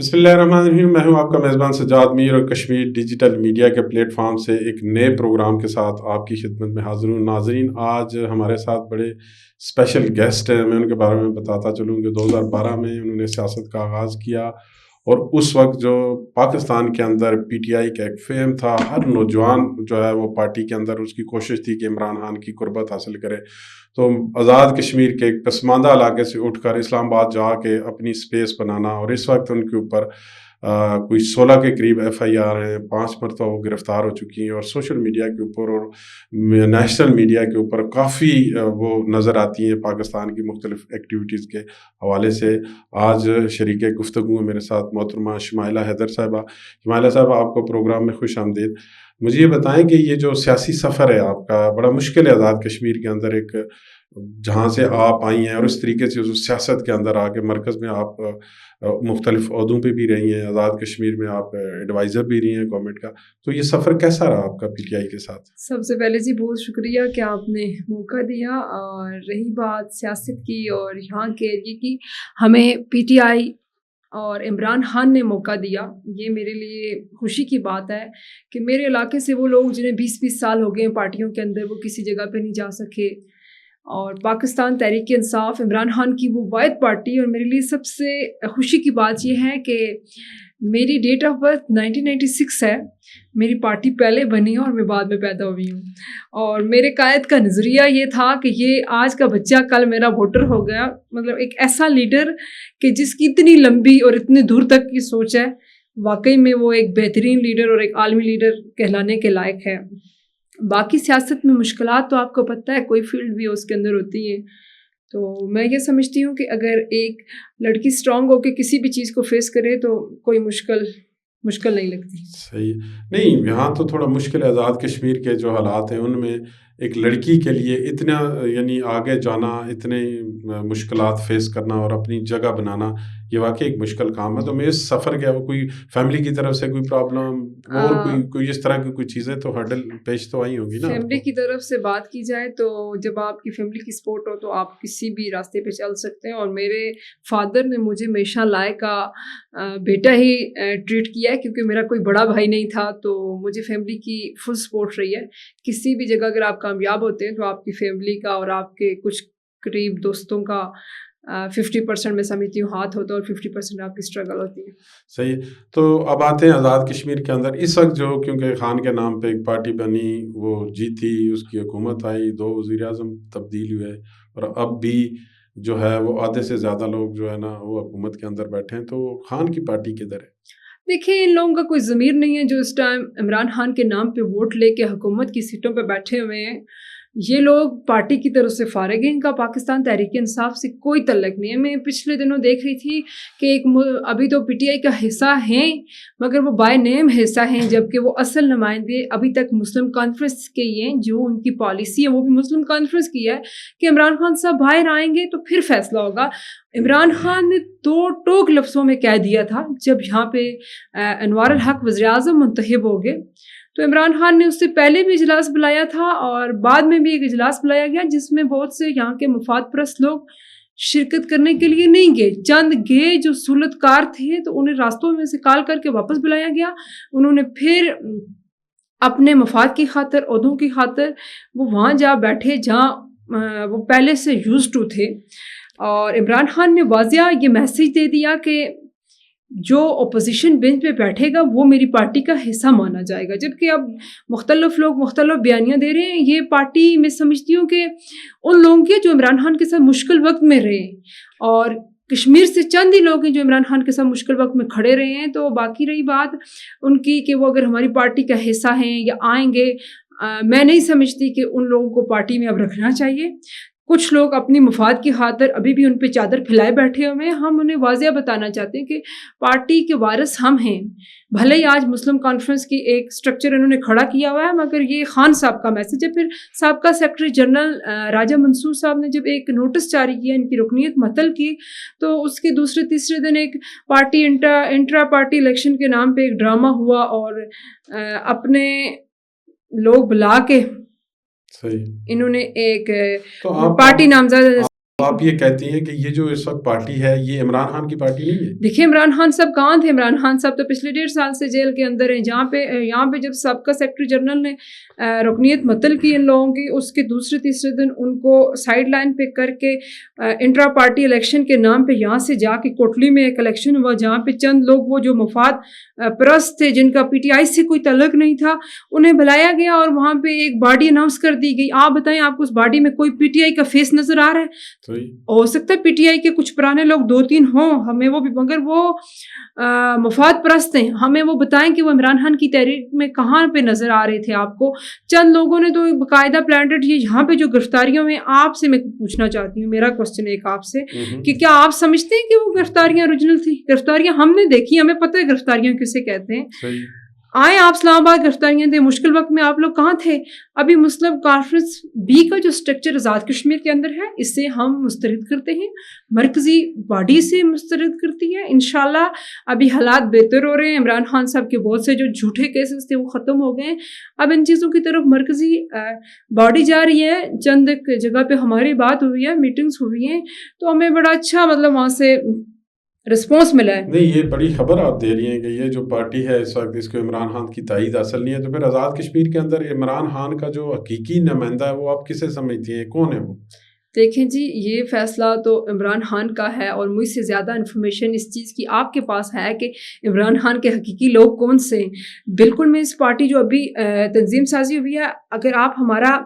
بسم اللہ الرحمن الرحیم. میں ہوں آپ کا میزبان سجاد میر اور کشمیر ڈیجیٹل میڈیا کے پلیٹ فارم سے ایک نئے پروگرام کے ساتھ آپ کی خدمت میں حاضر ہوں. ناظرین، آج ہمارے ساتھ بڑے اسپیشل گیسٹ ہیں. میں ان کے بارے میں بتاتا چلوں کہ 2012 میں انہوں نے سیاست کا آغاز کیا، اور اس وقت جو پاکستان کے اندر پی ٹی آئی کا ایک فیم تھا، ہر نوجوان جو ہے وہ پارٹی کے اندر اس کی کوشش تھی کہ عمران خان کی قربت حاصل کرے. تو آزاد کشمیر کے ایک پسماندہ علاقے سے اٹھ کر اسلام آباد جا کے اپنی سپیس بنانا، اور اس وقت ان کے اوپر کوئی 16 کے قریب ایف آئی آر ہیں، 5 مرتبہ وہ گرفتار ہو چکی ہیں، اور سوشل میڈیا کے اوپر اور نیشنل میڈیا کے اوپر کافی وہ نظر آتی ہیں پاکستان کی مختلف ایکٹیویٹیز کے حوالے سے. آج شریک گفتگو میرے ساتھ محترمہ شمائلہ حیدر صاحبہ. شمائلہ صاحبہ، آپ کو پروگرام میں خوش آمدید. مجھے یہ بتائیں کہ یہ جو سیاسی سفر ہے آپ کا، بڑا مشکل ہے آزاد کشمیر کے اندر، ایک جہاں سے آپ آئی ہیں اور اس طریقے سے اس سیاست کے اندر آ کے مرکز میں آپ مختلف عہدوں پہ بھی رہی ہیں، آزاد کشمیر میں آپ ایڈوائزر بھی رہی ہیں گورنمنٹ کا. تو یہ سفر کیسا رہا آپ کا پی ٹی آئی کے ساتھ؟ سب سے پہلے جی بہت شکریہ کہ آپ نے موقع دیا. اور رہی بات سیاست کی اور یہاں کے ایریے کی، ہمیں پی ٹی آئی اور عمران خان نے موقع دیا. یہ میرے لیے خوشی کی بات ہے کہ میرے علاقے سے وہ لوگ جنہیں 20 سال ہو گئے ہیں پارٹیوں کے اندر، وہ کسی جگہ پہ نہیں جا سکے. اور پاکستان تحریک انصاف عمران خان کی وہ واحد پارٹی، اور میرے لیے سب سے خوشی کی بات یہ ہے کہ میری ڈیٹ آف برتھ 1996 ہے. میری پارٹی پہلے بنی ہے اور میں بعد میں پیدا ہوئی ہوں. اور میرے قائد کا نظریہ یہ تھا کہ یہ آج کا بچہ کل میرا ووٹر ہو گیا. مطلب ایک ایسا لیڈر کہ جس کی اتنی لمبی اور اتنے دور تک کی سوچ ہے، واقعی میں وہ ایک بہترین لیڈر اور ایک عالمی لیڈر کہلانے کے لائق ہے. باقی سیاست میں مشکلات تو آپ کو پتہ ہے، کوئی فیلڈ بھی اس کے اندر ہوتی ہیں. تو میں یہ سمجھتی ہوں کہ اگر ایک لڑکی اسٹرانگ ہو کے کسی بھی چیز کو فیس کرے تو کوئی مشکل نہیں لگتی. صحیح. نہیں، یہاں تو تھوڑا مشکل ہے. آزاد کشمیر کے جو حالات ہیں ان میں ایک لڑکی کے لیے اتنا یعنی آگے جانا، اتنے مشکلات فیس کرنا اور اپنی جگہ بنانا، یہ واقعی ایک مشکل کام ہے. تو میں اس سفر کے کوئی فیملی کی طرف سے کوئی پرابلم اور کوئی اس طرح کی کوئی چیزیں تو ہرڈل پیش تو آئی ہوگی نا؟ فیملی کی طرف سے بات کی جائے تو جب آپ کی فیملی کی سپورٹ ہو تو آپ کسی بھی راستے پہ چل سکتے ہیں. اور میرے فادر نے مجھے ہمیشہ لائق کا بیٹا ہی ٹریٹ کیا ہے، کیونکہ میرا کوئی بڑا بھائی نہیں تھا. تو مجھے فیملی کی فل سپورٹ رہی ہے. کسی بھی جگہ اگر آپ کامیاب ہوتے ہیں تو آپ کی فیملی کا اور آپ کے کچھ قریب دوستوں کا 50% میں سمجھتی ہوں ہاتھ ہوتا ہے، اور 50% آپ کی اسٹرگل ہوتی ہے. صحیح. تو اب آتے ہیں آزاد کشمیر کے اندر اس وقت جو، کیونکہ خان کے نام پہ ایک پارٹی بنی، وہ جیتی، اس کی حکومت آئی، 2 وزیر اعظم تبدیل ہوئے، اور اب بھی جو ہے وہ آدھے سے زیادہ لوگ جو ہے نا وہ حکومت کے اندر بیٹھے ہیں. تو خان کی پارٹی کدھر ہے؟ دیکھیں، ان لوگوں کا کوئی ضمیر نہیں ہے جو اس ٹائم عمران خان کے نام پہ ووٹ لے کے حکومت کی سیٹوں پہ بیٹھے ہوئے ہیں. یہ لوگ پارٹی کی طرف سے فارغ ہیں. ان کا پاکستان تحریک انصاف سے کوئی تعلق نہیں ہے. میں پچھلے دنوں دیکھ رہی تھی کہ ابھی تو پی ٹی آئی کا حصہ ہیں، مگر وہ بائی نیم حصہ ہیں، جبکہ وہ اصل نمائندے ابھی تک مسلم کانفرنس کے ہی ہیں. جو ان کی پالیسی ہے وہ بھی مسلم کانفرنس کی ہے کہ عمران خان صاحب باہر آئیں گے تو پھر فیصلہ ہوگا. عمران خان نے 2 ٹوک لفظوں میں کہہ دیا تھا جب یہاں پہ انوار الحق وزیر اعظم منتخب ہو گئے. تو عمران خان نے اس سے پہلے بھی اجلاس بلایا تھا اور بعد میں بھی ایک اجلاس بلایا گیا جس میں بہت سے یہاں کے مفاد پرست لوگ شرکت کرنے کے لیے نہیں گئے. چند گئے جو سہولت کار تھے، تو انہیں راستوں میں سے کال کر کے واپس بلایا گیا. انہوں نے پھر اپنے مفاد کی خاطر، عہدوں کی خاطر وہ وہاں جا بیٹھے جہاں وہ پہلے سے یوز ٹو تھے. اور عمران خان نے واضح یہ میسیج دے دیا کہ جو اپوزیشن بینچ پہ بیٹھے گا وہ میری پارٹی کا حصہ مانا جائے گا. جبکہ اب مختلف لوگ مختلف بیانیاں دے رہے ہیں. یہ پارٹی میں سمجھتی ہوں کہ ان لوگوں کی جو عمران خان کے ساتھ مشکل وقت میں رہے، اور کشمیر سے چند ہی لوگ ہیں جو عمران خان کے ساتھ مشکل وقت میں کھڑے رہے ہیں. تو باقی رہی بات ان کی کہ وہ اگر ہماری پارٹی کا حصہ ہیں یا آئیں گے، میں نہیں سمجھتی کہ ان لوگوں کو پارٹی میں اب رکھنا چاہیے. کچھ لوگ اپنی مفاد کی خاطر ابھی بھی ان پہ چادر پھیلائے بیٹھے ہوئے ہیں. ہم انہیں واضح بتانا چاہتے ہیں کہ پارٹی کے وارث ہم ہیں. بھلے ہی آج مسلم کانفرنس کی ایک سٹرکچر انہوں نے کھڑا کیا ہوا ہے، مگر یہ خان صاحب کا میسج ہے. پھر سابقہ سیکرٹری جنرل راجہ منصور صاحب نے جب ایک نوٹس جاری کیا، ان کی رکنیت معطل کی، تو اس کے دوسرے تیسرے دن ایک پارٹی انٹرا پارٹی الیکشن کے نام پہ ایک ڈرامہ ہوا، اور اپنے لوگ بلا کے انہوں نے ایک پارٹی نامزد تو آپ یہ کہتی ہیں کہ یہ جو اس وقت پارٹی ہے یہ عمران خان کی پارٹی نہیں ہے؟ دیکھیں عمران خان صاحب کہاں تھے؟ عمران خان صاحب تو پچھلے 1.5 سال سے جیل کے اندر ہیں. یہاں پہ جب سابقہ سیکرٹری جنرل نے رکنیت معطل کی ان لوگوں کی, اس کے دوسرے تیسرے دن ان کو سائڈ لائن پہ کر کے انٹرا پارٹی الیکشن کے نام پہ یہاں سے جا کے کوٹلی میں ایک الیکشن ہوا جہاں پہ چند لوگ وہ جو مفاد پرست تھے جن کا پی ٹی آئی سے کوئی تعلق نہیں تھا انہیں بلایا گیا اور وہاں پہ ایک باڈی اناؤنس کر دی گئی. آپ بتائیں آپ کو اس باڈی میں کوئی پی ٹی آئی کا فیس نظر آ رہا ہے؟ ہو سکتا ہے پی ٹی آئی کے کچھ پرانے لوگ 2-3 ہوں, ہمیں وہ بھی, مگر وہ مفاد پرست ہیں. ہمیں وہ بتائیں کہ وہ عمران خان کی تحریک میں کہاں پہ نظر آ رہے تھے آپ کو. چند لوگوں نے تو باقاعدہ پلانٹڈ یہاں پہ جو گرفتاریوں میں آپ سے میں پوچھنا چاہتی ہوں, میرا کوشچن ایک آپ سے کہ کیا آپ سمجھتے ہیں کہ وہ گرفتاریاں اوریجنل تھی؟ گرفتاریاں ہم نے دیکھی, ہمیں پتہ ہے گرفتاریاں کسے کہتے ہیں. آئے آپ اسلام آباد گرفتاریاں تھے, مشکل وقت میں آپ لوگ کہاں تھے؟ ابھی مسلم کانفرنس بی کا جو سٹرکچر آزاد کشمیر کے اندر ہے اس سے ہم مسترد کرتے ہیں, مرکزی باڈی سے مسترد کرتی ہے. انشاءاللہ ابھی حالات بہتر ہو رہے ہیں. عمران خان صاحب کے بہت سے جو جھوٹے کیسز تھے وہ ختم ہو گئے ہیں. اب ان چیزوں کی طرف مرکزی باڈی جا رہی ہے. چند ایک جگہ پہ ہماری بات ہوئی ہے, میٹنگز ہوئی ہیں, تو ہمیں بڑا اچھا وہاں سے رسپانس ملا ہے. نہیں, یہ بڑی خبر آپ دے رہی ہیں کہ یہ جو پارٹی ہے اس وقت اس کو عمران خان کی تائید حاصل نہیں ہے. تو پھر آزاد کشمیر کے اندر عمران خان کا جو حقیقی نمائندہ ہے وہ آپ کسے سمجھتی ہیں, کون ہے وہ؟ دیکھیں جی, یہ فیصلہ تو عمران خان کا ہے اور مجھ سے زیادہ انفارمیشن اس چیز کی آپ کے پاس ہے کہ عمران خان کے حقیقی لوگ کون سے ہیں. بالکل میں اس پارٹی جو ابھی تنظیم سازی ہوئی ہے, اگر آپ ہمارا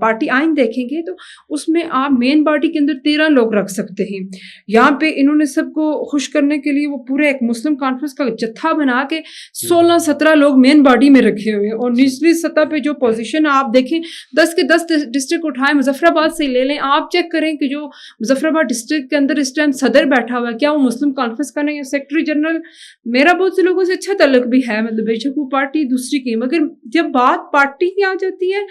پارٹی آئین دیکھیں گے تو اس میں آپ مین پارٹی کے اندر 13 لوگ رکھ سکتے ہیں. یہاں پہ انہوں نے سب کو خوش کرنے کے لیے وہ پورے ایک مسلم کانفرنس کا جتھا بنا کے 16-17 لوگ مین باڈی میں رکھے ہوئے ہیں. اور نچلی سطح پہ جو پوزیشن آپ دیکھیں 10 کے 10 ڈسٹرکٹ اٹھائیں, مظفر آباد سے لے لیں, آپ چیک کریں کہ جو مظفر آباد ڈسٹرکٹ کے اندر اس ٹائم صدر بیٹھا ہوا ہے کیا وہ مسلم کانفرنس کا نہیں ہے؟ سیکرٹری جنرل میرا بہت سے لوگوں سے اچھا تعلق بھی ہے, مطلب بے شک وہ پارٹی دوسری کی, مگر جب بات پارٹی کی آ جاتی ہے,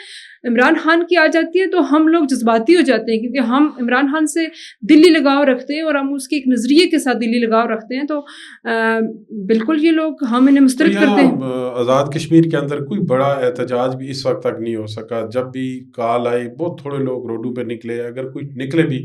عمران خان کی آ جاتی ہے, تو ہم لوگ جذباتی ہو جاتے ہیں کیونکہ ہم عمران خان سے دلی لگاؤ رکھتے ہیں اور ہم اس کے ایک نظریے کے ساتھ دلی لگاؤ رکھتے ہیں. تو بالکل یہ لوگ ہم انہیں مسترد کرتے ہیں. آزاد کشمیر کے اندر کوئی بڑا احتجاج بھی اس وقت تک نہیں ہو سکا. جب بھی کال آئی بہت تھوڑے لوگ روڈوں پہ نکلے, اگر کوئی نکلے بھی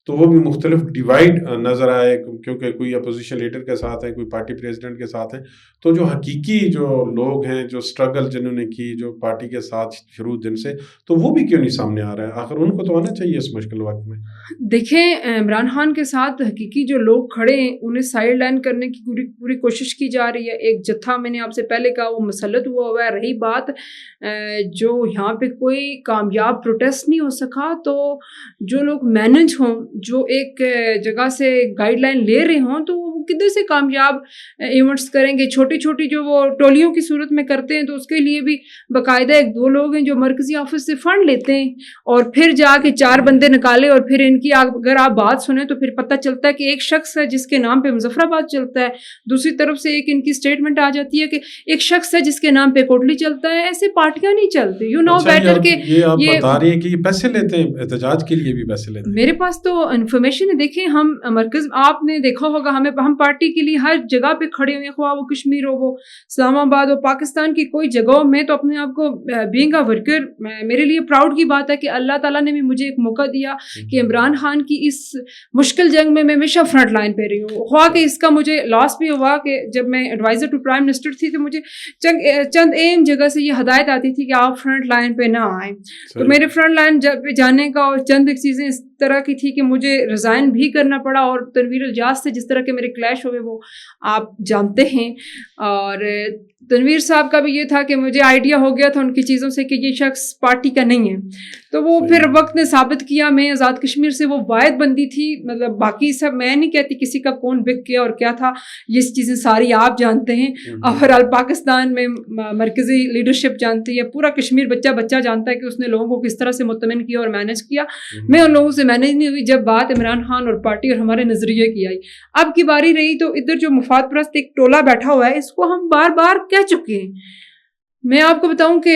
تو وہ بھی مختلف ڈیوائڈ نظر آئے, کیونکہ کوئی اپوزیشن لیڈر کے ساتھ ہیں, کوئی پارٹی پریزیڈنٹ کے ساتھ ہیں. تو جو حقیقی جو لوگ ہیں, جو سٹرگل جنہوں نے کی, جو پارٹی کے ساتھ شروع دن سے, تو وہ بھی کیوں نہیں سامنے آ رہا ہے؟ آخر ان کو تو آنا چاہیے اس مشکل وقت میں. دیکھیں عمران خان کے ساتھ حقیقی جو لوگ کھڑے ہیں انہیں سائڈ لائن کرنے کی پوری کوشش کی جا رہی ہے. ایک جتھا میں نے آپ سے پہلے کہا وہ مسلط ہوا ہے. رہی بات جو یہاں پہ کوئی کامیاب پروٹیسٹ نہیں ہو سکا, تو جو لوگ مینج ہوں, جو ایک جگہ سے گائیڈ لائن لے رہے ہوں, تو وہ کدھر سے کامیاب ایونٹس کریں گے؟ چھوٹی چھوٹی جو وہ ٹولیوں کی صورت میں کرتے ہیں تو اس کے لیے بھی باقاعدہ 1-2 لوگ ہیں جو مرکزی آفس سے فنڈ لیتے ہیں اور پھر جا کے 4 بندے نکالے, اور پھر ان کی اگر آپ بات سنیں تو پھر پتہ چلتا ہے کہ ایک شخص ہے جس کے نام پہ مظفر آباد چلتا ہے, دوسری طرف سے ایک ان کی اسٹیٹمنٹ آ جاتی ہے کہ ایک شخص ہے جس کے نام پہ کوٹلی چلتا ہے. ایسے پارٹیاں نہیں چلتی. یو نو بیٹر کہ یہ آپ بتا رہی ہیں کہ یہ پیسے لیتے ہیں, احتجاج کے لیے بھی پیسے لیتے ہیں. میرے پاس تو انفارمیشن ہے. دیکھیں ہم مرکز, آپ نے دیکھا ہوگا ہم پارٹی کے لیے ہر جگہ پہ کھڑے ہوئے, خواہ وہ کشمیر ہو, وہ اسلام آباد ہو, پاکستان کی کوئی جگہوں میں. تو اپنے آپ کو بینگ اے ورکر میرے لیے پراؤڈ کی بات ہے کہ اللہ تعالیٰ نے بھی مجھے ایک موقع دیا کہ عمران خان کی اس مشکل جنگ میں ہمیشہ فرنٹ لائن پہ رہی ہوں. خواہ کہ اس کا مجھے لاس بھی ہوا کہ جب میں ایڈوائزر ٹو پرائم منسٹر تھی تو مجھے چند اہم جگہ سے یہ ہدایت آتی تھی کہ آپ فرنٹ لائن پہ نہ آئیں. تو میرے فرنٹ لائن پہ جانے کا اور چند ایک چیزیں اس طرح کی تھی کہ مجھے ریزائن بھی کرنا پڑا, اور تنویر الجاز سے جس طرح کے میرے کلیش ہوئے وہ آپ جانتے ہیں. اور تنویر صاحب کا بھی یہ تھا کہ مجھے آئیڈیا ہو گیا تھا ان کی چیزوں سے کہ یہ شخص پارٹی کا نہیں ہے, تو وہ پھر وقت نے ثابت کیا. میں آزاد کشمیر سے وہ واحد بندی تھی, مطلب باقی سب میں نہیں کہتی کسی کا کون بک کیا اور کیا تھا, یہ چیزیں ساری آپ جانتے ہیں. اوورآل پاکستان میں مرکزی لیڈرشپ جانتی ہے, پورا کشمیر بچہ جانتا ہے کہ اس نے لوگوں کو کس طرح سے مطمئن کیا اور مینج کیا. میں ان لوگوں سے مینج نہیں ہوئی جب بات عمران خان اور پارٹی اور ہمارے نظریے کی آئی. اب کی باری رہی تو ادھر جو مفاد پرست ایک ٹولہ بیٹھا ہوا ہے, اس کو ہم بار بار کہہ چکے ہیں. میں آپ کو بتاؤں کہ